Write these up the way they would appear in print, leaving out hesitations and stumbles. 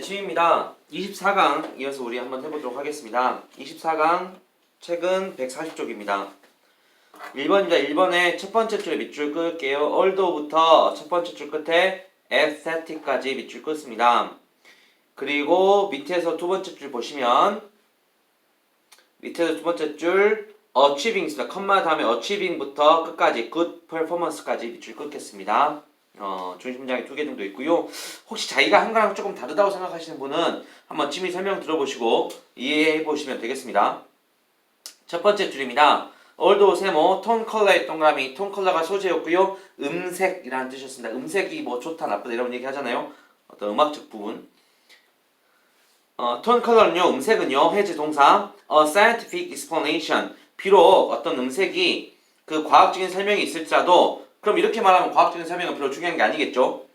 침입니다. 24강 이어서 우리 한번 해보도록 하겠습니다. 24강 책은 140쪽입니다. 1번입니다. 1번의 첫 번째 줄에 밑줄 끌게요. although.부터 첫 번째 줄 끝에 aesthetic까지 밑줄 끊습니다. 그리고 밑에서 두 번째 줄 보시면 밑에서 두 번째 줄 achieving 있습니다. 컴마 다음에 achieving부터 끝까지 good performance까지 밑줄 끊겠습니다. 중심 문장이 2개 정도 있고요. 혹시 자기가 한 거랑 조금 다르다고 생각하시는 분은 한번 짐이 설명 들어보시고 이해해 보시면 되겠습니다. 첫 번째 줄입니다. although 세모 톤 컬러의 동그라미, 톤 컬러가 소재였고요. 음색이라는 뜻이었습니다. 음색이 뭐 좋다 나쁘다 이런 얘기 하잖아요. 어떤 음악적 부분. 톤 컬러는요, 음색은요, has 동사 a scientific explanation. 비록 어떤 음색이 그 과학적인 설명이 있을지라도 그럼 이렇게 말하면 과학적인 설명은 별로 중요한 게 아니겠죠?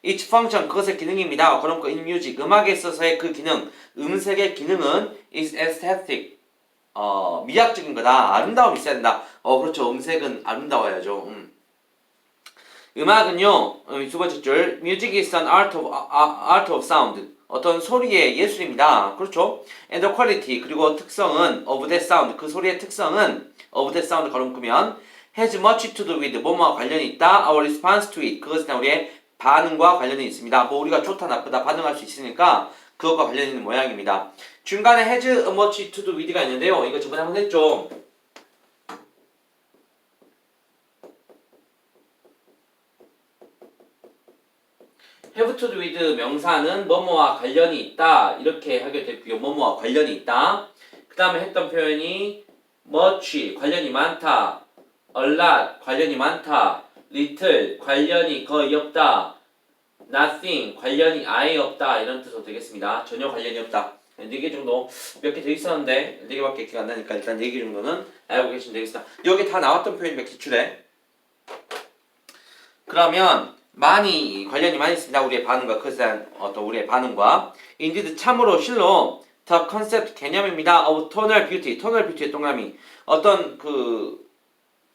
Its function, 그것의 기능입니다. 그럼 그 in music, 음악에 있어서의 그 기능, 음색의 기능은 is aesthetic, 미학적인 거다. 아름다움이 있어야 된다. 그렇죠. 음색은 아름다워야죠. 음악은요, 두 번째 줄, music is an art of sound. 어떤 소리의 예술입니다. 그렇죠? And the quality, 그리고 특성은 of that sound, 그 소리의 특성은 of that sound 가로 묶으면 has much to do with, 뭐뭐와 관련이 있다. Our response to it, 그것은 우리의 반응과 관련이 있습니다. 뭐 우리가 좋다 나쁘다 반응할 수 있으니까 그것과 관련이 있는 모양입니다. 중간에 has much to do with가 있는데요. 이거 저번에 한번 했죠. have to do with 명사는 뭐뭐와 관련이 있다. 이렇게 하게 됐고요. 뭐뭐와 관련이 있다. 그 다음에 했던 표현이 much, 관련이 많다. a lot, 관련이 많다. little, 관련이 거의 없다. nothing, 관련이 아예 없다. 이런 뜻으로 되겠습니다. 전혀 관련이 없다. 4개 정도 몇 개 더 있었는데 4개밖에 기억 안 나니까 일단 4개 정도는 알고 계시면 되겠습니다. 여기 다 나왔던 표현입니다. 기출에. 그러면 많이 관련이 많이 있습니다. 우리의 반응과 그것에 대한 어떤 우리의 반응과 indeed 참으로 실로 the concept 개념입니다. of tonal beauty, tonal beauty의 동그라미 어떤 그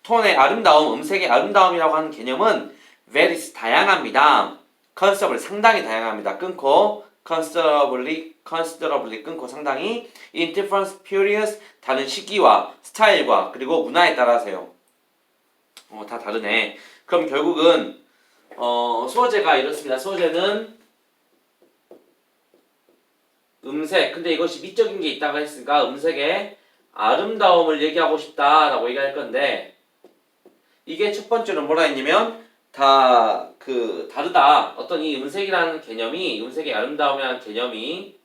톤의 아름다움, 음색의 아름다움이라고 하는 개념은 varies 다양합니다. considerably 상당히 다양합니다. 끊고 considerably 끊고 상당히 in different periods 다른 시기와 스타일과 그리고 문화에 따라서요. 다 다르네. 그럼 결국은 소재가 이렇습니다. 소재는 음색. 근데 이것이 미적인 게 있다고 했으니까 음색의 아름다움을 얘기하고 싶다라고 얘기할 건데 이게 첫 번째로 뭐라 했냐면 다르다. 어떤 이 음색이라는 개념이 음색의 아름다움이라는 개념이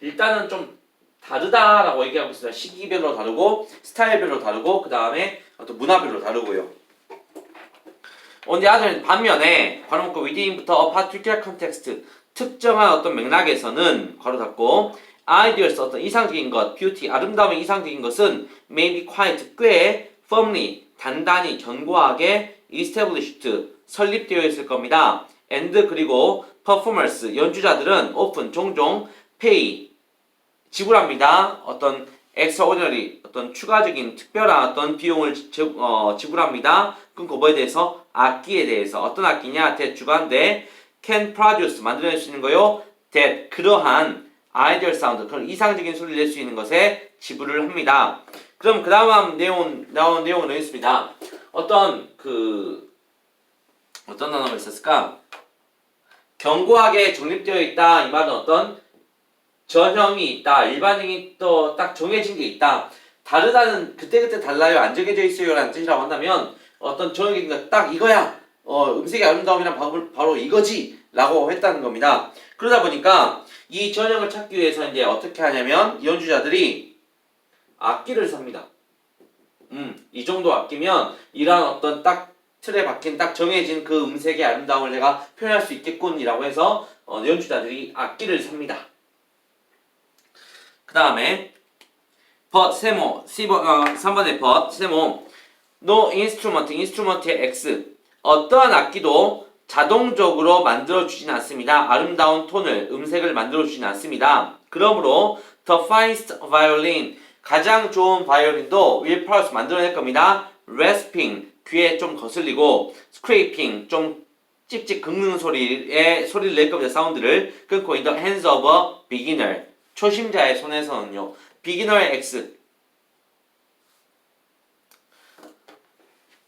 일단은 좀 다르다라고 얘기하고 있습니다. 시기별로 다르고 스타일별로 다르고 그 다음에 어떤 문화별로 다르고요. 반면에 괄호 묶고 within부터 a particular context 특정한 어떤 맥락에서는 괄호 닫고 ideals 어떤 이상적인 것, beauty 아름다움의 이상적인 것은 may be quite 꽤 firmly 단단히 견고하게 established 설립되어 있을 겁니다. and 그리고 performers 연주자들은 often 종종 pay 지불합니다. 어떤 extraordinary 어떤 추가적인 특별한 어떤 비용을 지불합니다. 끊고 뭐에 대해서? 악기에 대해서. 어떤 악기냐? that 주관대 can produce 만들어낼 수 있는 거요. that 그러한 ideal sound 그런 이상적인 소리를 낼 수 있는 것에 지불을 합니다. 그럼 그 다음 나온 내용은 여기 있습니다. 어떤 단어가 있었을까? 견고하게 정립되어 있다. 이 말은 어떤 전형이 있다. 일반적인 또 딱 정해진 게 있다. 다르다는 그때그때 달라요. 안 정해져 있어요. 라는 뜻이라고 한다면 어떤 정해진 거 딱 이거야. 음색의 아름다움이란 바로 이거지. 라고 했다는 겁니다. 그러다 보니까 이 전형을 찾기 위해서 이제 어떻게 하냐면 연주자들이 악기를 삽니다. 이 정도 악기면 이러한 어떤 딱 틀에 박힌 딱 정해진 그 음색의 아름다움을 내가 표현할 수 있겠군이라고 해서 연주자들이 악기를 삽니다. 그 다음에 but 세모 3번의 but 세모 no instrument의 x 어떠한 악기도 자동적으로 만들어주진 않습니다. 아름다운 톤을 음색을 만들어주진 않습니다. 그러므로 the finest violin 가장 좋은 바이올린도 will produce 만들어낼 겁니다. rasping 귀에 좀 거슬리고 scraping 좀 찍찍 긁는 소리를 낼 겁니다. 사운드를 끊고 in the hands of a beginner. 초심자의 손에서는요. beginner의 X.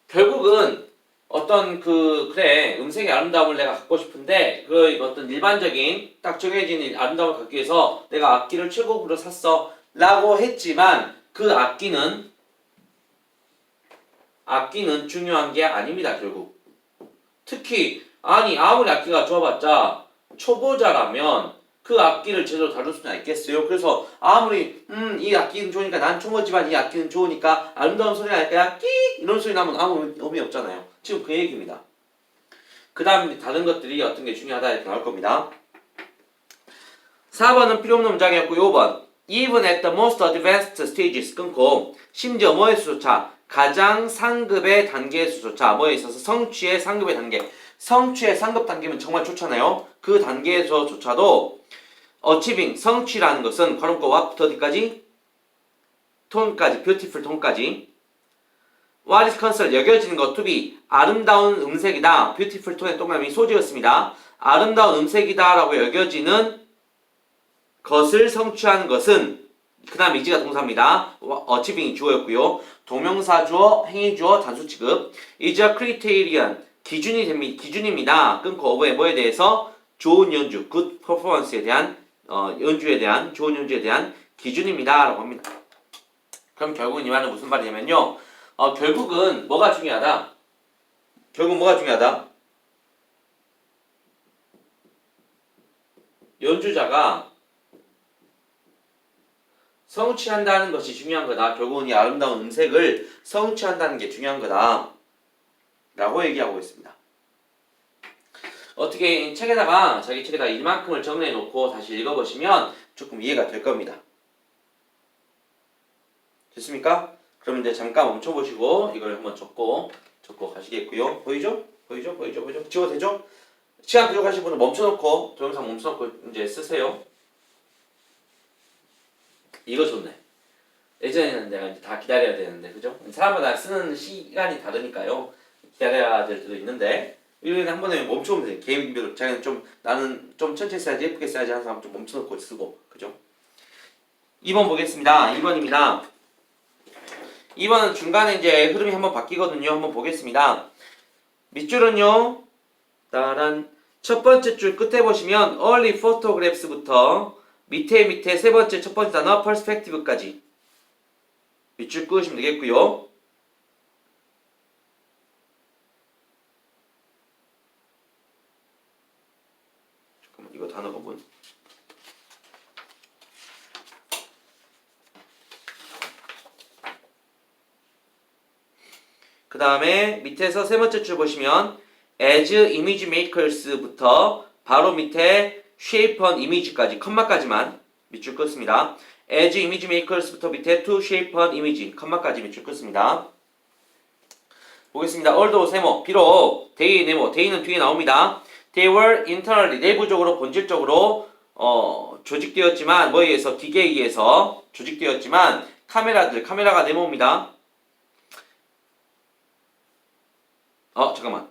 결국은 어떤 그래 음색의 아름다움을 내가 갖고 싶은데 그 어떤 일반적인 딱 정해진 아름다움을 갖기 위해서 내가 악기를 최고급으로 샀어 라고 했지만 그 악기는 중요한 게 아닙니다. 결국 특히 아무리 악기가 좋아봤자 초보자라면 그 악기를 제대로 다룰 수는 있겠어요. 그래서 아무리 이 악기는 좋으니까 난 초보지만 이 악기는 좋으니까 아름다운 소리가 날까야 끼 이런 소리 나면 아무 의미 없잖아요. 지금 그 얘기입니다. 그 다음 다른 것들이 어떤 게 중요하다 이렇게 나올 겁니다. 4번은 필요없는 문장이었고 5번 even at the most advanced stages 끊고 심지어 뭐에서조차 가장 상급의 단계에서조차 뭐에 있어서 성취의 상급의 단계 성취의 상급 단계면 정말 좋잖아요. 그 단계에서조차도 achieving 성취라는 것은 괄호과 what부터 어디까지? 톤까지 beautiful 톤까지 what is considered 여겨지는 것 to be 아름다운 음색이다. beautiful 톤의 동그라미 소지였습니다. 아름다운 음색이다 라고 여겨지는 것을 성취하는 것은 그 다음 이지가 동사입니다. achieving이 주어였고요. 동명사 주어, 행위 주어, 단수 취급 is a criterion 기준입니다. 끊고 어브의 뭐에 대해서 좋은 연주, good performance에 대한 연주에 대한 좋은 연주에 대한 기준입니다. 라고 합니다. 그럼 결국은 이 말은 무슨 말이냐면요. 결국은 뭐가 중요하다? 연주자가 성취한다는 것이 중요한 거다. 결국은 이 아름다운 음색을 성취한다는 게 중요한 거다. 라고 얘기하고 있습니다. 어떻게 자기 책에다가 이만큼을 정리해놓고 다시 읽어보시면 조금 이해가 될 겁니다. 됐습니까? 그럼 이제 잠깐 멈춰보시고 이걸 한번 적고 가시겠고요. 보이죠? 지워도 되죠? 시간 부족하신 분은 동영상 멈춰놓고 이제 쓰세요. 이거 좋네. 예전에는 내가 이제 다 기다려야 되는데, 그죠? 사람마다 쓰는 시간이 다르니까요. 기다려야 될 때도 있는데, 이런 한 번에 멈춰보면 돼요. 개인별로. 자기는 나는 좀 천천히 써야지, 예쁘게 써야지 하는 사람 좀 멈춰놓고 쓰고, 그죠? 2번 보겠습니다. 2번입니다. 2번은 중간에 이제 흐름이 한번 바뀌거든요. 한번 보겠습니다. 밑줄은요, 첫 번째 줄 끝에 보시면 early photographs부터 밑에 세 번째 첫 번째 단어 perspective까지 밑줄 끄시면 되겠고요. 잠깐만 이거 단어가 뭐야? 그 다음에 밑에서 세 번째 줄 보시면 as image makers부터 바로 밑에 shape an image까지 컴마까지만 밑줄 긋습니다. as image makers부터 밑에 to shape an image 컴마까지 밑줄 긋습니다. 보겠습니다. although 세모 비록 day는 뒤에 나옵니다. they were internally 내부적으로 본질적으로 조직되었지만 뭐에 의해서 기계에 의해서 조직되었지만 카메라가 네모입니다. 잠깐만.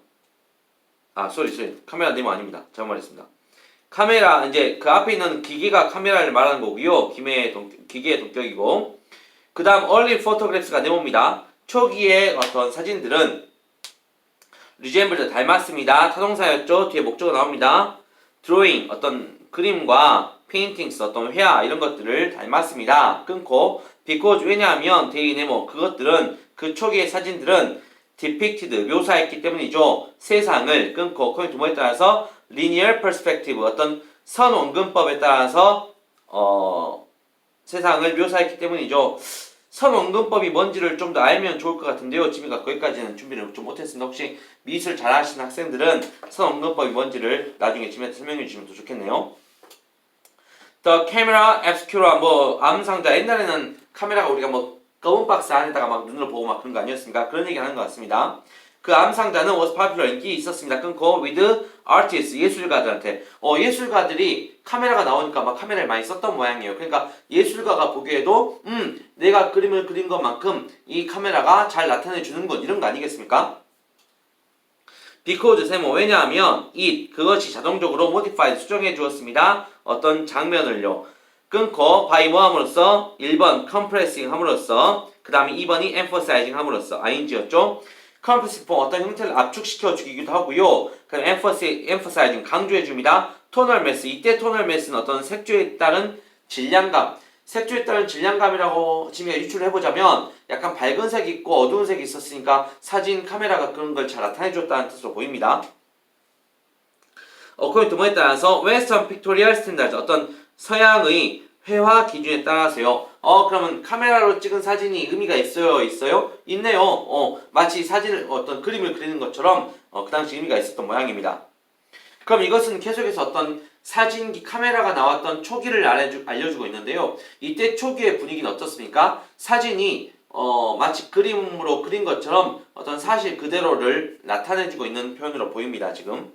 sorry. 카메라 네모 아닙니다. 잘못 말했습니다. 카메라, 이제 그 앞에 있는 기계가 카메라를 말하는 거고요. 기계의 동격이고. 그 다음, early photographs가 네모입니다. 초기의 어떤 사진들은 resemble 닮았습니다. 타동사였죠. 뒤에 목적어 나옵니다. drawing, 어떤 그림과 paintings, 어떤 회화, 이런 것들을 닮았습니다. 끊고, because, 왜냐하면, they 네모, 그것들은, 그 초기의 사진들은 depicted, 묘사했기 때문이죠. 세상을 끊고 according to 뭐에 따라서 linear perspective, 어떤 선원근법에 따라서 세상을 묘사했기 때문이죠. 선원근법이 뭔지를 좀 더 알면 좋을 것 같은데요. 지금까 거기까지는 준비를 좀 못했습니다. 혹시 미술 잘하시는 학생들은 선원근법이 뭔지를 나중에 집에 설명해 주시면 더 좋겠네요. The camera obscura, 암상자, 옛날에는 카메라가 우리가 검은 박스 안에다가 막 눈으로 보고 막 그런 거 아니었습니까? 그런 얘기 하는 것 같습니다. 그 암상자는 was popular, 인기 있었습니다. 끊고 with artists, 예술가들한테. 예술가들이 카메라가 나오니까 막 카메라를 많이 썼던 모양이에요. 그러니까 예술가가 보기에도 내가 그림을 그린 것만큼 이 카메라가 잘 나타내 주는군, 이런 거 아니겠습니까? because 세모 왜냐하면 it 그것이 자동적으로 modified 수정해 주었습니다. 어떤 장면을요. 끊고 by 뭐 함으로써 1번 compressing 함으로써 그 다음에 2번이 emphasizing 함으로써 ing였죠. compressing 어떤 형태를 압축시켜 주기도 하고요. 그럼 emphasizing 강조해 줍니다. tonal mass 이때 tonal mass는 어떤 색조에 따른 질량감 색조에 따른 질량감이라고 지금 유추를 해보자면 약간 밝은 색이 있고 어두운 색이 있었으니까 사진 카메라가 그런 걸 잘 나타내 줬다는 뜻으로 보입니다. according to 뭐에 따라서 Western Pictorial Standards 어떤 서양의 회화 기준에 따라서요. 그러면 카메라로 찍은 사진이 의미가 있어요? 있네요. 마치 사진을 어떤 그림을 그리는 것처럼 그 당시 의미가 있었던 모양입니다. 그럼 이것은 계속해서 어떤 사진기 카메라가 나왔던 초기를 알려주고 있는데요. 이때 초기의 분위기는 어떻습니까? 사진이 마치 그림으로 그린 것처럼 어떤 사실 그대로를 나타내주고 있는 표현으로 보입니다. 지금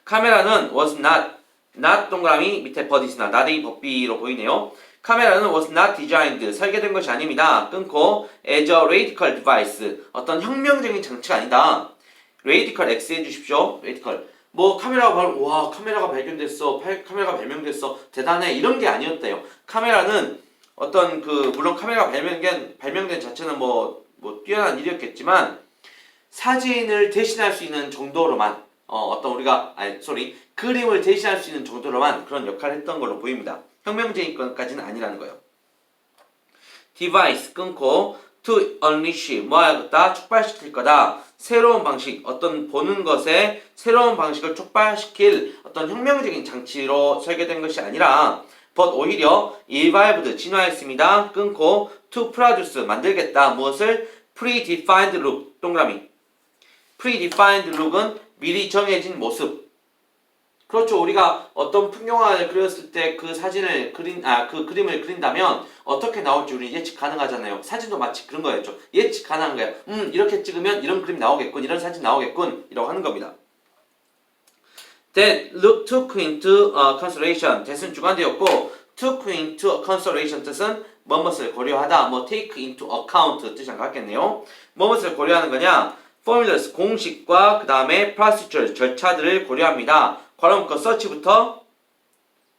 카메라는 was not 동그라미 밑에 but is not not의 법비로 보이네요. 카메라는 was not designed 설계된 것이 아닙니다. 끊고 as a radical device 어떤 혁명적인 장치가 아니다. radical X 해주십시오. radical 뭐 와 카메라가 발견됐어 카메라가 발명됐어 대단해 이런 게 아니었대요. 카메라는 어떤 물론 카메라가 발명된 자체는 뭐 뛰어난 일이었겠지만 사진을 대신할 수 있는 정도로만 그림을 대신할 수 있는 정도로만 그런 역할을 했던 걸로 보입니다. 혁명적인 것까지는 아니라는 거예요. device 끊고 to unleash 뭐하겠다 촉발시킬 거다. 새로운 방식 어떤 보는 것에 새로운 방식을 촉발시킬 어떤 혁명적인 장치로 설계된 것이 아니라 but 오히려 evolved 진화했습니다. 끊고 to produce 만들겠다. 무엇을 predefined look 동그라미 predefined look은 미리 정해진 모습. 그렇죠. 우리가 어떤 풍경화를 그렸을 때 그 사진을 그 그림을 그린다면 어떻게 나올지 우리 예측 가능하잖아요. 사진도 마치 그런 거였죠. 예측 가능한 거예요. 이렇게 찍으면 이런 그림 나오겠군, 이런 사진 나오겠군, 이라고 하는 겁니다. That look took into consideration. that은 주관되었고, took into consideration 뜻은 뭐뭇을 고려하다, take into account 뜻이랑 같겠네요. 뭐뭇을 고려하는 거냐? formulas 공식과 그 다음에 procedure 절차들을 고려합니다. 괄호문과 search부터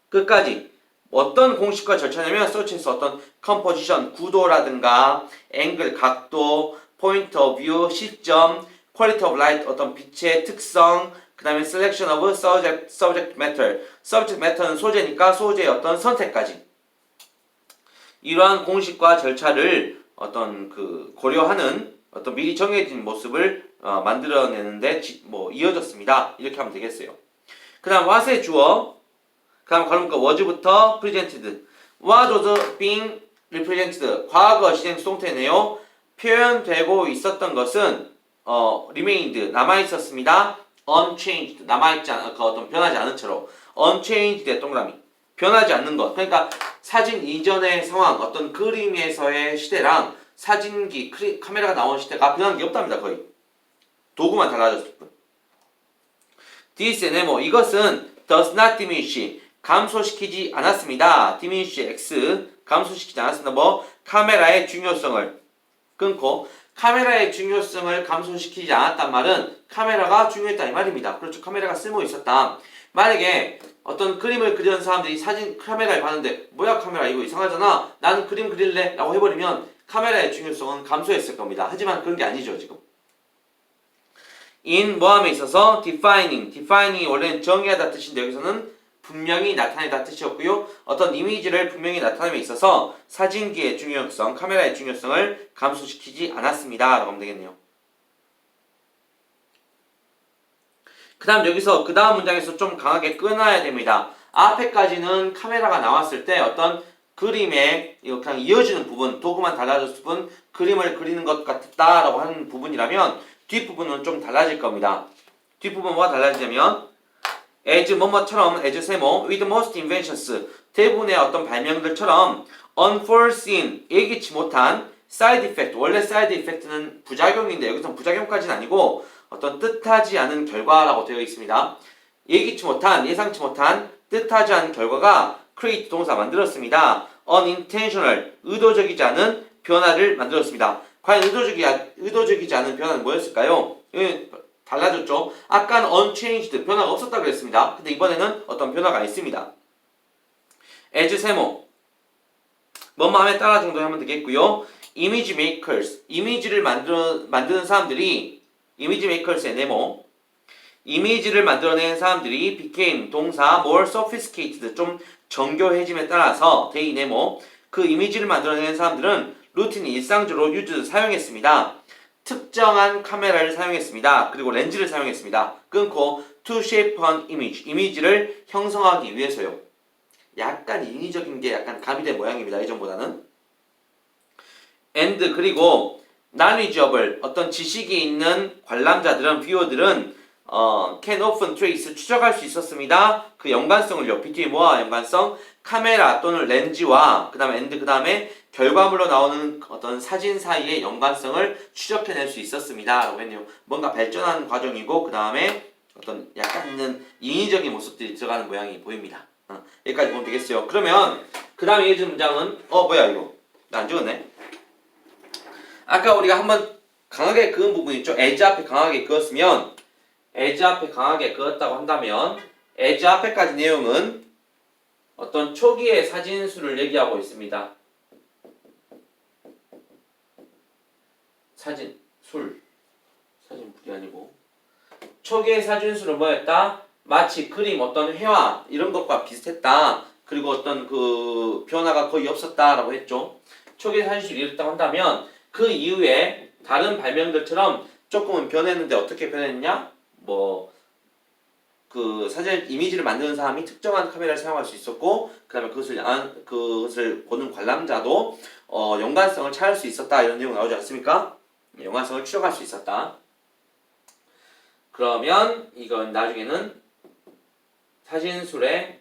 끝까지 어떤 공식과 절차냐면 search에서 어떤 composition 구도라든가 angle 각도, point of view 시점, quality of light 어떤 빛의 특성, 그 다음에 selection of subject matter subject matter는 소재니까 소재의 어떤 선택까지 이러한 공식과 절차를 어떤 고려하는 어떤 미리 정해진 모습을 만들어내는데 이어졌습니다. 이렇게 하면 되겠어요. 그 다음 what의 주어, 그 다음 괄호문과 was부터 presented. what was being represented. 과거 시행 수동태네요. 표현되고 있었던 것은 remained 남아있었습니다. unchanged 남아있지 어떤 변하지 않은 채로 unchanged 동그라미 변하지 않는 것. 그러니까 사진 이전의 상황 어떤 그림에서의 시대랑 사진기 카메라가 나온 시대가 변한 게 없답니다. 거의 도구만 달라졌을 뿐. this 이것은 does not diminish 감소시키지 않았습니다. diminish x 감소시키지 않았습니다. 카메라의 중요성을 끊고 카메라의 중요성을 감소시키지 않았단 말은 카메라가 중요했다 이 말입니다. 그렇죠. 카메라가 쓸모 있었다. 만약에 어떤 그림을 그리는 사람들이 사진 카메라를 봤는데 뭐야 카메라 이거 이상하잖아. 나는 그림 그릴래 라고 해버리면 카메라의 중요성은 감소했을 겁니다. 하지만 그런 게 아니죠 지금. in 뭐함에 있어서 defining이 원래는 정의하다 뜻인데 여기서는 분명히 나타내다 뜻이었고요. 어떤 이미지를 분명히 나타냄에 있어서 사진기의 중요성, 카메라의 중요성을 감소시키지 않았습니다. 라고 하면 되겠네요. 그 다음 여기서 그 다음 문장에서 좀 강하게 끊어야 됩니다. 앞에까지는 카메라가 나왔을 때 어떤 그림에 그냥 이어지는 부분, 도구만 달라졌을 뿐 그림을 그리는 것 같다라고 하는 부분이라면 뒷부분은 좀 달라질 겁니다. 뒷부분 뭐가 달라지냐면 as 뭐뭐처럼 as 세모 with most inventions 대부분의 어떤 발명들처럼 unforeseen 예기치 못한 side effect 원래 side effect는 부작용인데 여기서는 부작용까지는 아니고 어떤 뜻하지 않은 결과라고 되어 있습니다. 예기치 못한 예상치 못한 뜻하지 않은 결과가 create 동사 만들었습니다. unintentional 의도적이지 않은 변화를 만들었습니다. 과연 의도적이지 않은 변화는 뭐였을까요? 달라졌죠. 아까는 unchanged, 변화가 없었다고 그랬습니다. 근데 이번에는 어떤 변화가 있습니다. as 세모, 뭔 마음에 따라 정도 하면 되겠고요. image makers, 이미지를 만드는 사람들이, image makers의 네모, 이미지를 만들어낸 사람들이 became 동사 more sophisticated, 좀 정교해짐에 따라서 they 네모, 그 이미지를 만들어낸 사람들은 루틴 일상적으로 사용했습니다. 특정한 카메라를 사용했습니다. 그리고 렌즈를 사용했습니다. 끊고 to shape an image, 이미지를 형성하기 위해서요. 약간 인위적인 게 약간 가미된 모양입니다. 이전보다는. and 그리고 knowledgeable, 어떤 지식이 있는 관람자들은, 뷰어들은 can often trace, 추적할 수 있었습니다. 그 연관성을요. between 뭐와 연관성? 카메라 또는 렌즈와 그 다음에 and 그 다음에 결과물로 나오는 어떤 사진 사이의 연관성을 추적해낼 수 있었습니다. 라고 했네요. 뭔가 발전하는 과정이고 그 다음에 어떤 약간 있는 인위적인 모습들이 들어가는 모양이 보입니다. 여기까지 보면 되겠어요. 그러면 그 다음에 이어진 문장은 뭐야 이거? 나 안 적었네. 아까 우리가 한번 강하게 그은 부분 있죠? as 앞에 강하게 그었으면 as 앞에 강하게 그었다고 한다면 as 앞에까지 내용은 어떤 초기의 사진수를 얘기하고 있습니다. 사진풀이 아니고 초기의 사진수는 뭐였다? 마치 그림 어떤 회화 이런 것과 비슷했다. 그리고 어떤 그 변화가 거의 없었다라고 했죠. 초기의 사진수를 이랬다고 한다면 그 이후에 다른 발명들처럼 조금은 변했는데 어떻게 변했냐? 그 사진 이미지를 만드는 사람이 특정한 카메라를 사용할 수 있었고 그다음에 그것을 보는 관람자도 연관성을 찾을 수 있었다 이런 내용 나오지 않습니까? 연관성을 추적할 수 있었다. 그러면 이건 나중에는 사진술의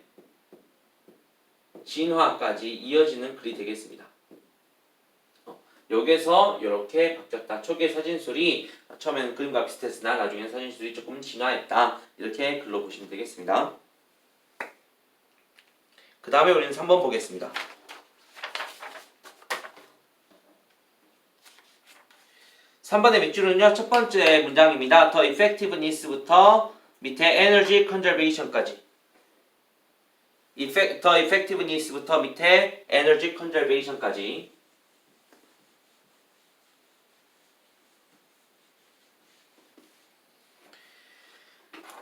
진화까지 이어지는 글이 되겠습니다. 여기서 이렇게 바뀌었다. 초기의 사진술이 처음에는 그림과 비슷했으나 나중에는 사진술이 조금 진화했다. 이렇게 글로 보시면 되겠습니다. 그 다음에 우리는 3번 보겠습니다. 3번의 밑줄은요. 첫 번째 문장입니다. The effectiveness부터 밑에 energy conservation까지. The effectiveness부터 밑에 energy conservation까지.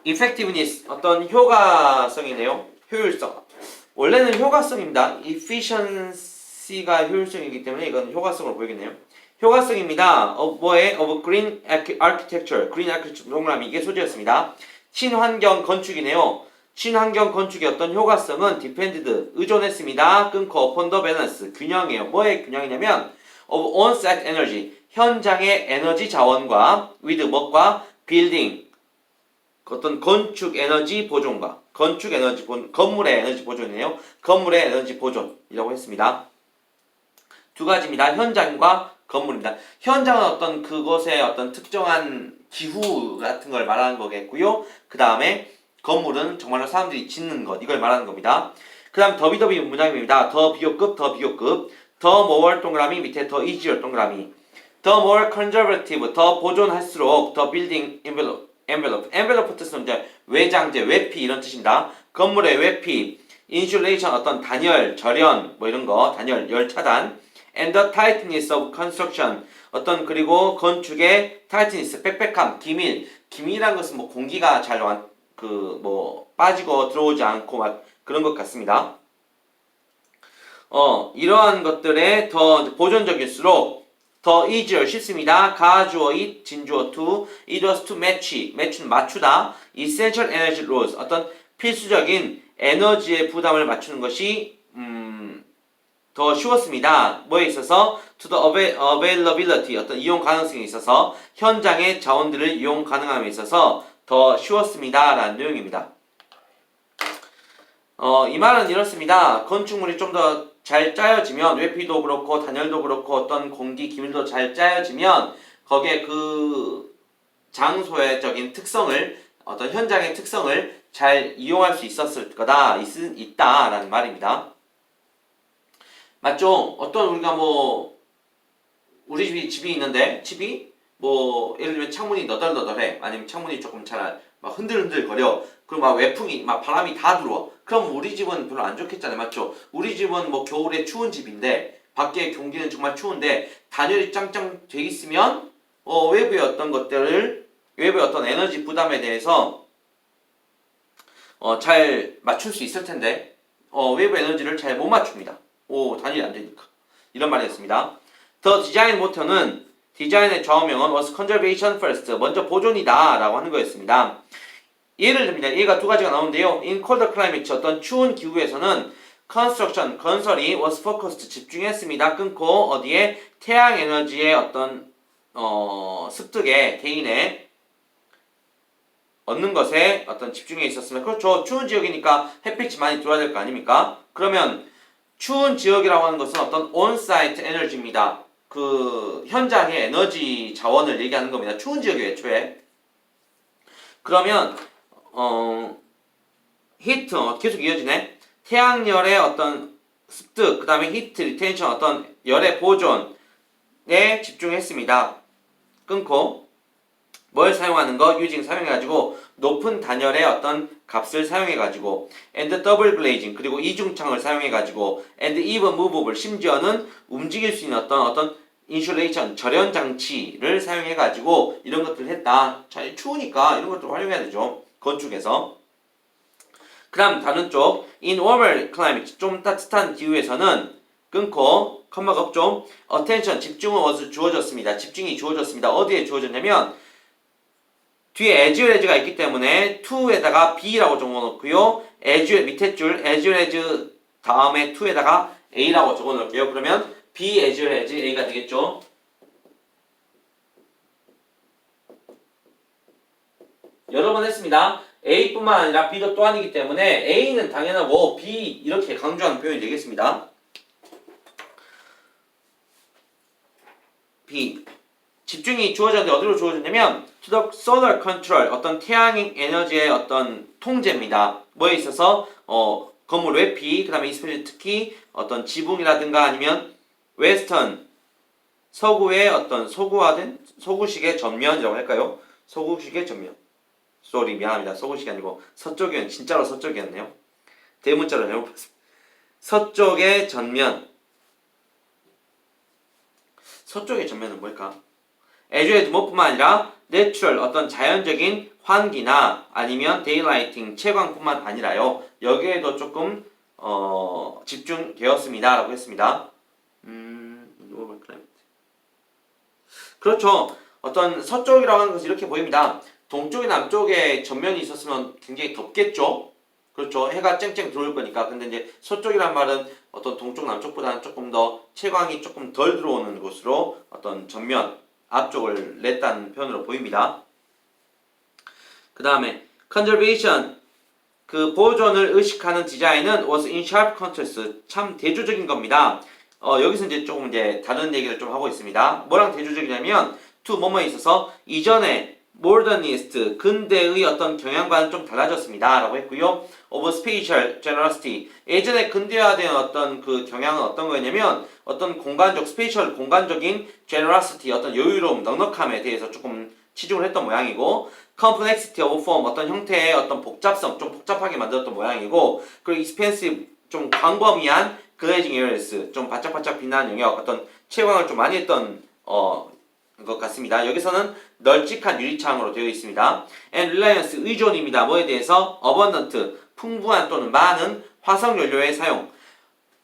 effectiveness, 어떤 효과성이네요. 효율성. 원래는 효과성입니다. efficiency가 효율성이기 때문에 이건 효과성으로 보이겠네요. 효과성입니다. of green architecture. green architecture 동그라미 이게 소재였습니다. 친환경 건축이네요. 친환경 건축의 어떤 효과성은 depended, 의존했습니다. 끊고 upon the balance, 균형이에요. 뭐의 균형이냐면 of on-site energy, 현장의 에너지 자원과 with 뭐과 building, 어떤 건축 에너지 보존과 건물의 에너지 보존이네요. 건물의 에너지 보존이라고 했습니다. 두 가지입니다. 현장과 건물입니다. 현장은 어떤 그곳의 어떤 특정한 기후 같은 걸 말하는 거겠고요. 그 다음에 건물은 정말로 사람들이 짓는 것, 이걸 말하는 겁니다. 그 다음 더비 문장입니다. 더 비교급, 더 more 동그라미 밑에 더 easier 동그라미, 더 more conservative, 더 보존할수록 더 building envelope 뜻은 이제 외장재, 외피 이런 뜻입니다. 건물의 외피, insulation 어떤 단열, 절연 뭐 이런 거, 단열, 열 차단, and the tightness of construction 어떤 그리고 건축의 tightness, 빽빽함, 기밀이란 것은 뭐 공기가 잘 빠지고 들어오지 않고 막 그런 것 같습니다. 이러한 것들에 더 보존적일수록 더 easier 쉽습니다. 가주어 it, 진주어 to, it was to match는 맞추다, essential energy loss 어떤 필수적인 에너지의 부담을 맞추는 것이 더 쉬웠습니다. 뭐에 있어서 to the availability 어떤 이용 가능성에 있어서 현장의 자원들을 이용 가능함에 있어서 더 쉬웠습니다. 라는 내용입니다. 이 말은 이렇습니다. 건축물이 좀 더 잘 짜여지면 외피도 그렇고 단열도 그렇고 어떤 공기 기밀도 잘 짜여지면 거기에 그 장소의적인 특성을 어떤 현장의 특성을 잘 이용할 수 있었을 거다 있다라는 말입니다. 맞죠? 어떤 우리가 우리 집이 있는데 집이 뭐 예를 들면 창문이 너덜너덜해, 아니면 창문이 조금 잘 막 흔들흔들 거려, 그리고 막 외풍이 막 바람이 다 들어와. 그럼 우리 집은 별로 안 좋겠잖아요, 맞죠? 우리 집은 뭐 겨울에 추운 집인데 밖에 경기는 정말 추운데 단열이 짱짱 돼 있으면 외부의 어떤 것들을, 외부의 어떤 에너지 부담에 대해서 잘 맞출 수 있을 텐데 외부 에너지를 잘 못 맞춥니다. 단열이 안 되니까. 이런 말이었습니다. The design motto는, 디자인의 좌우명은 was conservation first, 먼저 보존이다 라고 하는 거였습니다. 예를 듭니다. 예가 두 가지가 나오는데요. In colder climate, 어떤 추운 기후에서는 construction, 건설이 was focused, 집중했습니다. 끊고 어디에? 태양 에너지의 어떤 습득에, 개인의 얻는 것에 어떤 집중해 있었으면, 그렇죠. 추운 지역이니까 햇빛이 많이 들어야 될 거 아닙니까? 그러면 추운 지역이라고 하는 것은 어떤 on-site 에너지입니다. 그 현장의 에너지 자원을 얘기하는 겁니다. 추운 지역이 애초에. 그러면 히트 계속 이어지네. 태양열의 어떤 습득, 그 다음에 히트 리텐션, 어떤 열의 보존에 집중했습니다. 끊고 뭘 사용하는 거? using 사용해가지고 높은 단열의 어떤 값을 사용해가지고 and double glazing, 그리고 이중창을 사용해가지고 and even movable, 심지어는 움직일 수 있는 어떤 인슐레이션, 절연 장치를 사용해가지고 이런 것들을 했다. 잘 추우니까 이런 것들 활용해야 되죠, 건축에서. 그 다음 다른 쪽, in warmer climate, 좀 따뜻한 기후에서는 끊고 컴마가 없죠. attention, 집중은 was 주어졌습니다. 집중이 주어졌습니다. 어디에 주어졌냐면 뒤에 as well as가 있기 때문에 to에다가 be라고 적어놓고요. as well, 밑에 줄 as well as 다음에 to에다가 a라고 적어놓을게요. 그러면 be as well as a가 되겠죠. 여러 번 했습니다. A뿐만 아니라 B도 또한이기 때문에 A는 당연하고 B 이렇게 강조하는 표현이 되겠습니다. B. 집중이 주어졌는데 어디로 주어졌냐면 to the solar control, 어떤 태양 에너지의 어떤 통제입니다. 뭐에 있어서 건물 외피, 그 다음에 특히 어떤 지붕이라든가 아니면 웨스턴, 서구의 어떤 소구화된 서구식의 전면이라고 할까요? 서구식의 전면. 쏘리, 미안합니다. 서구식이 아니고 서쪽이었, 진짜로 서쪽이었네요. 대문자로 잘못 봤습니다. 서쪽의 전면. 서쪽의 전면은 뭘까? as 뭐뿐만 아니라 내추럴, 어떤 자연적인 환기나 아니면 데일라이팅, 채광뿐만 아니라요. 여기에도 조금 집중되었습니다 라고 했습니다. 그렇죠. 어떤 서쪽이라고 하는 것은 이렇게 보입니다. 동쪽이 남쪽에 전면이 있었으면 굉장히 덥겠죠. 그렇죠. 해가 쨍쨍 들어올 거니까. 근데 이제 서쪽이란 말은 어떤 동쪽 남쪽보다는 조금 더 채광이 조금 덜 들어오는 곳으로 어떤 전면 앞쪽을 냈다는 표현으로 보입니다. 그 다음에 conservation, 그 보존을 의식하는 디자인은 was in sharp contrast, 참 대조적인 겁니다. 여기서 이제 조금 이제 다른 얘기를 좀 하고 있습니다. 뭐랑 대조적이냐면 to 뭐뭐에 있어서 이전에 modernist, 근대의 어떤 경향과는 좀 달라졌습니다 라고 했고요. of spatial generosity, 예전에 근대화된 어떤 그 경향은 어떤 거였냐면 어떤 공간적, 스페이셜 공간적인 generosity, 어떤 여유로움, 넉넉함에 대해서 조금 치중을 했던 모양이고, complexity of form, 어떤 형태의 어떤 복잡성, 좀 복잡하게 만들었던 모양이고, 그리고 expensive, 좀 광범위한 glazing areas, 좀 바짝바짝 빛나는 영역, 어떤 채광을 좀 많이 했던 것 같습니다. 여기서는 널찍한 유리창으로 되어 있습니다. and reliance, 의존입니다. 뭐에 대해서? abundant, 풍부한 또는 많은 화석연료의 사용.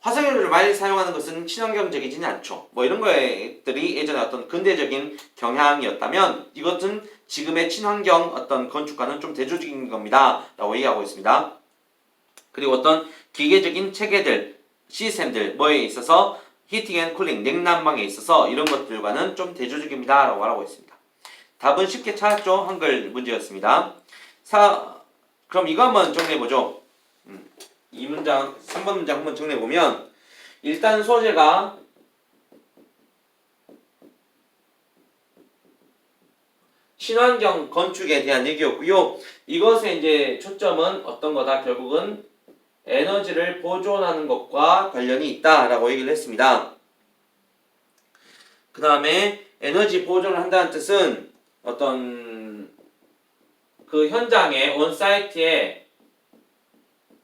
화석연료를 많이 사용하는 것은 친환경적이지는 않죠. 뭐 이런 것들이 예전에 어떤 근대적인 경향이었다면 이것은 지금의 친환경 어떤 건축과는 좀 대조적인 겁니다 라고 얘기하고 있습니다. 그리고 어떤 기계적인 체계들, 시스템들, 뭐에 있어서 히팅 앤 쿨링, 냉난방에 있어서 이런 것들과는 좀 대조적입니다 라고 말하고 있습니다. 답은 쉽게 찾았죠? 한글 문제였습니다. 그럼 이거 한번 정리해보죠. 이 문장, 3번 문장 한번 정리해보면, 일단 소재가 친환경 건축에 대한 얘기였고요. 이것의 이제 초점은 어떤 거다? 결국은 에너지를 보존하는 것과 관련이 있다라고 얘기를 했습니다. 그 다음에 에너지 보존을 한다는 뜻은 어떤 그 현장에 온사이트에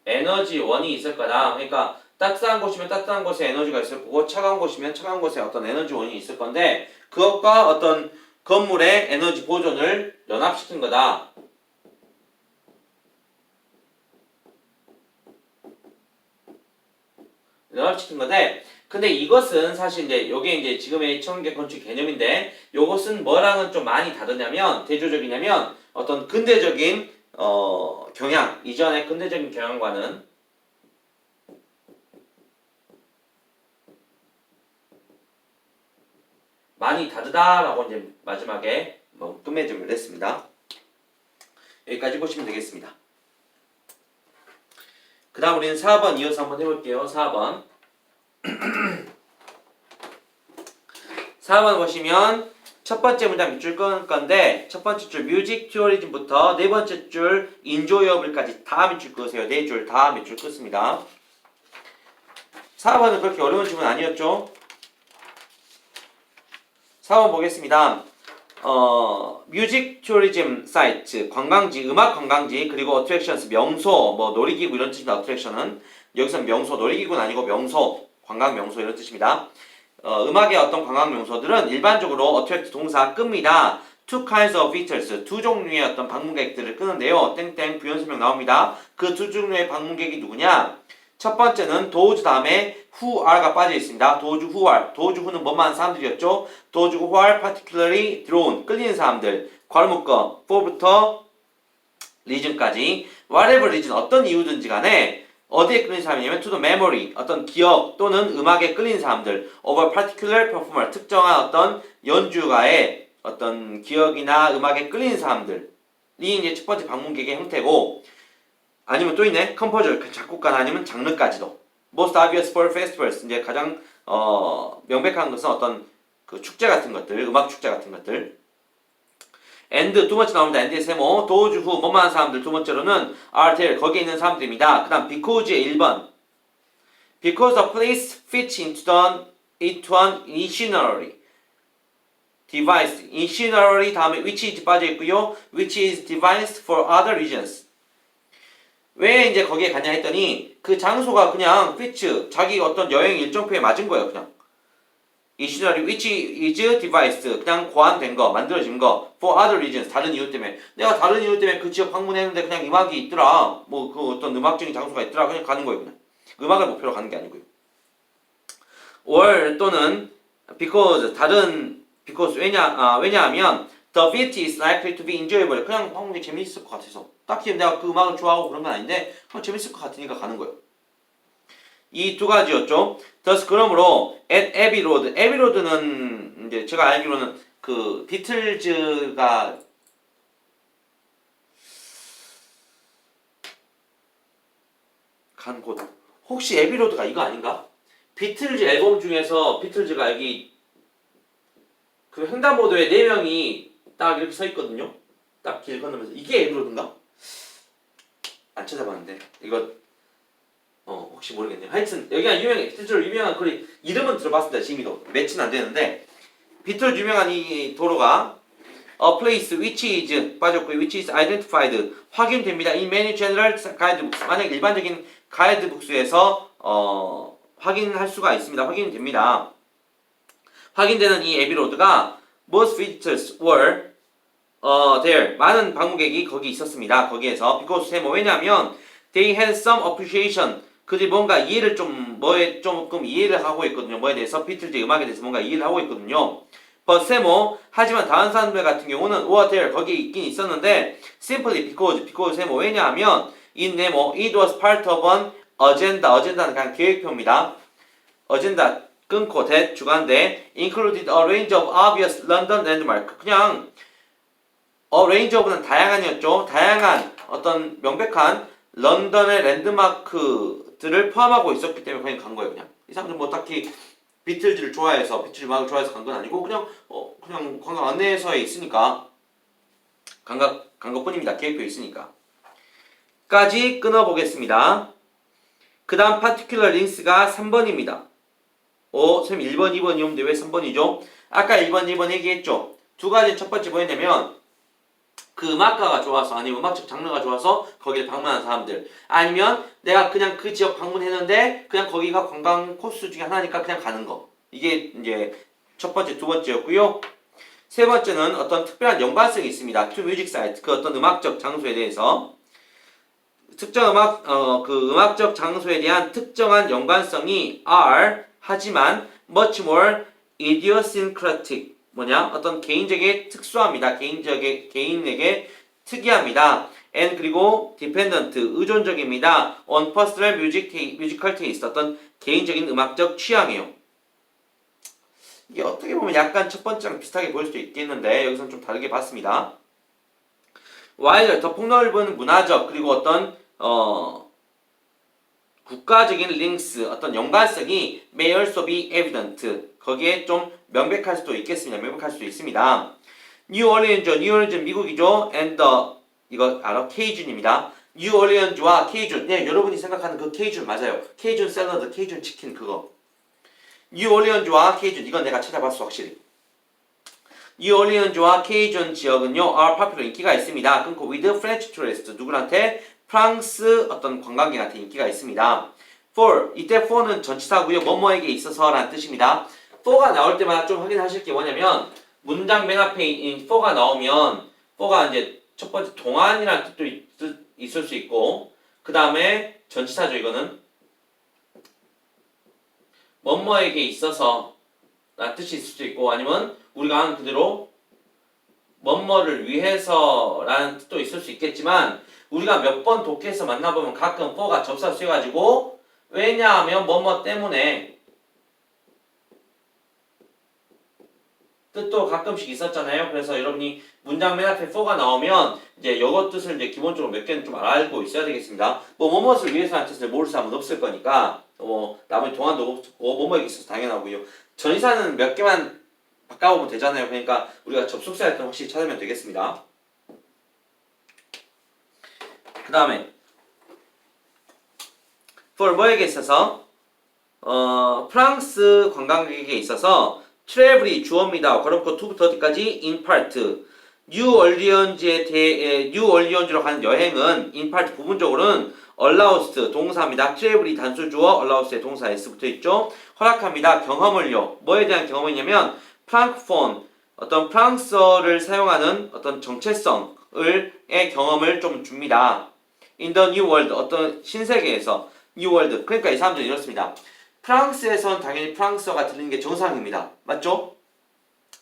에너지원이 있을 거다. 그러니까 따뜻한 곳이면 따뜻한 곳에 에너지가 있을 거고 차가운 곳이면 차가운 곳에 어떤 에너지원이 있을 건데 그것과 어떤 건물의 에너지 보존을 연합시킨 거다. 연합시킨 건데 근데 이것은 사실 이제 요게 이제 지금의 청계 건축 개념인데 요것은 뭐랑은 좀 많이 다르냐면 대조적이냐면 어떤 근대적인 경향 이전의 근대적인 경향과는 많이 다르다라고 이제 마지막에 끝맺음을 냈습니다. 여기까지 보시면 되겠습니다. 그 다음 우리는 4번 이어서 한번 해볼게요. 4번 4번 보시면 첫 번째 문장 밑줄 끊을 건데 첫 번째 줄 뮤직 튜어리즘부터 네 번째 줄 인조이어블까지 다 밑줄 끄세요. 네 줄 다 밑줄 끊습니다. 4번은 그렇게 어려운 질문 아니었죠? 4번 보겠습니다. 뮤직 투어리즘 사이트, 관광지, 음악 관광지, 그리고 어트랙션스, 명소, 뭐 놀이기구 이런 뜻입니다. 어트랙션은 여기서는 명소, 놀이기구는 아니고 명소, 관광 명소 이런 뜻입니다. 음악의 어떤 관광 명소들은 일반적으로 어트랙트 동사 끕니다. Two kinds of visitors, 두 종류의 어떤 방문객들을 끄는데요. 땡땡 부연 설명 나옵니다. 그 두 종류의 방문객이 누구냐? 첫 번째는 도우즈 다음에 who are가 빠져 있습니다. 도우즈 who are. 도우즈 who는 뭐만 사람들이었죠. 도우즈 who are particularly drawn. 끌리는 사람들. 괄호 묶어. for부터 reason까지. whatever reason. 어떤 이유든지 간에 어디에 끌리는 사람이냐면 to the memory. 어떤 기억 또는 음악에 끌리는 사람들. of a particular performer. 특정한 어떤 연주가의 어떤 기억이나 음악에 끌리는 사람들이 이제 첫 번째 방문객의 형태고 아니면 또 있네. 컴포저, 작곡가나 아니면 장르까지도. Most obvious for festivals. 이제 가장 명백한 것은 어떤 그 축제 같은 것들, 음악 축제 같은 것들. and 두 번째 나옵니다. and의 세모. those who 뭐만 사람들 두 번째로는 are there 거기에 있는 사람들입니다. 그다음 because의 1번. Because the place fits into an itinerary device. itinerary 다음에 which is 빠져 있고요. which is devised for other reasons. 왜 이제 거기에 갔냐 했더니 그 장소가 그냥 fits 자기 어떤 여행 일정표에 맞은 거예요. 그냥 itinerary which is devised 그냥 고안된 거 만들어진 거 for other reasons 다른 이유 때문에 내가 다른 이유 때문에 그 지역 방문했는데 그냥 음악이 있더라 뭐 그 어떤 음악적인 장소가 있더라 그냥 가는 거예요. 그냥 음악을 목표로 가는 게 아니고요. or 또는 because 왜냐하면 the visit is likely to be enjoyable 그냥 방문이 재미있을 것 같아서 딱히 내가 그 음악을 좋아하고 그런 건 아닌데 재밌을 것 같으니까 가는 거예요. 이 두 가지였죠. thus 그러므로 at Abbey Road, Abbey Road는 이제 제가 알기로는 그 비틀즈가 간 곳. 혹시 에비 로드가 이거 아닌가? 비틀즈 앨범 중에서 비틀즈가 여기 그 횡단보도에 4명이 딱 이렇게 서 있거든요. 딱 길 건너면서 이게 에비 로드인가? 안 찾아봤는데 이거 혹시 모르겠네요. 하여튼 여기가 유명해. 비틀즈로 유명한 거리 이름은 들어봤습니다. 지미도 매치는 안 되는데 비틀즈 유명한 이 도로가 a place which is 빠졌고 which is identified 확인됩니다. in many general guidebooks 만약 일반적인 가이드북스에서 확인할 수가 있습니다. 확인됩니다. 확인되는 이 에비로드가 most visitors were there 많은 방문객이 거기 있었습니다. 거기에서 because 세모 왜냐하면 they had some appreciation 그들이 뭔가 이해를 조금 이해를 하고 있거든요. 뭐에 대해서 비틀즈 음악에 대해서 뭔가 이해를 하고 있거든요. but 세모 하지만 다른 사람들 같은 경우는 were there 거기에 있긴 있었는데 simply because 세모 왜냐하면 in 네모 it was part of an agenda agenda는 그냥 계획표입니다. agenda 끊고 that 주간데 included a range of obvious London landmark 그냥 a range of는 다양한이었죠. 다양한 어떤 명백한 런던의 랜드마크들을 포함하고 있었기 때문에 그냥 간 거예요. 그냥 이 사람들 뭐 딱히 비틀즈를 좋아해서 비틀즈 음악을 좋아해서 간 건 아니고 그냥 관광 안내서에 있으니까 간 것뿐입니다. 계획표에 있으니까 까지 끊어보겠습니다. 그 다음 particular links가 3번입니다. 선생님 1번, 2번 이었는데 왜 3번이죠? 아까 1번 얘기했죠. 두 가지. 첫 번째 뭐였냐면 그 음악가가 좋아서 아니면 음악적 장르가 좋아서 거기를 방문한 사람들, 아니면 내가 그냥 그 지역 방문했는데 그냥 거기가 관광 코스 중에 하나니까 그냥 가는 거. 이게 이제 첫 번째, 두 번째였고요. 세 번째는 어떤 특별한 연관성이 있습니다. to music site, 그 어떤 음악적 장소에 대해서 특정 그 음악적 장소에 대한 특정한 연관성이 are 하지만 much more idiosyncratic, 뭐냐? 어떤 개인적에 특수합니다. 개인에게 특이합니다. and 그리고 dependent, 의존적입니다. on personal musical taste, 어떤 개인적인 음악적 취향이에요. 이게 어떻게 보면 약간 첫 번째랑 비슷하게 보일 수도 있겠는데 여기서는 좀 다르게 봤습니다. wider, 더 폭넓은 문화적 그리고 어떤 국가적인 링스, 어떤 연관성이 may also be evident, 거기에 좀 명백할 수도 있겠습니다. 명백할 수도 있습니다. New Orleans 미국이죠. and 이거 알아? 케이준입니다. New Orleans와 케이준, 네, 여러분이 생각하는 그 케이준 맞아요. 케이준 샐러드, 케이준 치킨 그거. New Orleans와 케이준, 이건 내가 찾아봤어 확실히. New Orleans와 케이준 지역은요, are popular, 인기가 있습니다. 끊고 with French tourists, 누구한테? 프랑스 어떤 관광객한테 인기가 있습니다. for, 이때 for는 전치사고요. 뭐뭐에게 있어서 라는 뜻입니다. for가 나올 때마다 좀 확인하실 게 뭐냐면 문장 맨 앞에 for가 나오면 for가 이제 첫 번째 동안이라는 뜻도 있을 수 있고, 그 다음에 전치사죠. 이거는 뭐뭐에게 있어서 라는 뜻이 있을 수도 있고, 아니면 우리가 아는 그대로 뭐뭐를 위해서 라는 뜻도 있을 수 있겠지만, 우리가 몇 번 독해에서 만나보면 가끔 for가 접사 쓰여가지고 왜냐하면 뭐뭐 때문에 뜻도 가끔씩 있었잖아요. 그래서 여러분이 문장 맨 앞에 for가 나오면 이제 영어 뜻을 이제 기본적으로 몇 개는 좀 알고 있어야 되겠습니다. 뭐뭐를 위해서라는 뜻을 모를 사람은 없을 거니까 나머지 동안도 없고 뭐뭐에게 있어서 당연하고요. 전치사는 몇 개만 바꿔보면 되잖아요. 그러니까 우리가 접속사 할 때 확실히 찾으면 되겠습니다. 그 다음에 for 뭐에게 있어서 프랑스 관광객에게 있어서 travel이 주어입니다. 걸었고 to부터 어디까지? in part. 뉴 얼리언즈로 가는 여행은 in part 부분적으로는 allows 동사입니다. travel이 단수 주어, allows의 동사 s 붙어 있죠. 허락합니다. 경험을요. 뭐에 대한 경험이냐면 프랑크폰, 어떤 프랑스어를 사용하는 어떤 정체성의 경험을 좀 줍니다. in the new world, 어떤 신세계에서 new world. 그러니까 이 사람들은 이렇습니다. 프랑스에선 당연히 프랑스어가 들리는 게 정상입니다. 맞죠?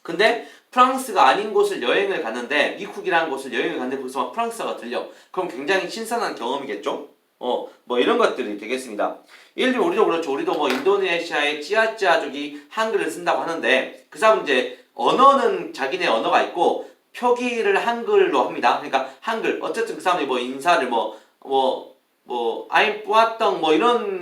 근데 프랑스가 아닌 곳을 여행을 갔는데, 미국이라는 곳을 여행을 갔는데 거기서 막 프랑스어가 들려. 그럼 굉장히 신선한 경험이겠죠? 뭐 이런 것들이 되겠습니다. 예를 들면 우리도 그렇죠. 우리도 뭐 인도네시아의 찌아찌아족이 한글을 쓴다고 하는데 그 사람은 이제 언어는 자기네 언어가 있고 표기를 한글로 합니다. 그러니까 한글. 어쨌든 그 사람이 뭐 인사를 I'm 뿌아떡 뭐 이런